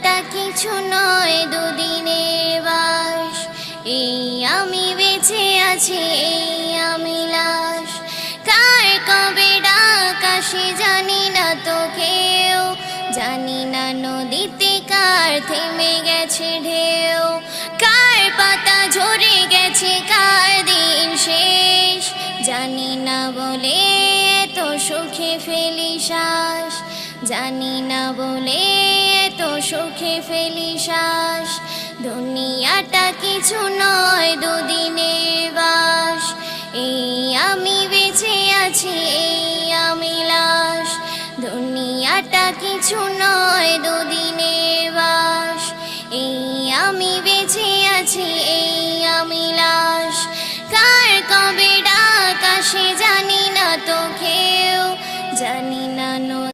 দুনিয়াটা কিছু নয় দুদিনের বাস। এই আমি বেঁচে আছি, এই আমি লাশ। কার কবে ডাক আসে জানি না তো কেউ, জানি না নদীতে কার থেমে গেছে ঢেউ, কার পাতা ঝরে গেছে কার দিন শেষ। জানি না বলে এত সুখে ফেলি শ্বাস, জানি না বলে এত সুখে ফেলি শ্বাস। দুনিয়াটা কিছু নয় দুদিনের বাস। এই আমি বেঁচে আছি, এই আমি লাশ। দুনিয়াটা কিছু নয় দুদিনের বাস। এই আমি বেঁচে আছি, এই আমি লাশ। কার কবে ডাক আসে জানি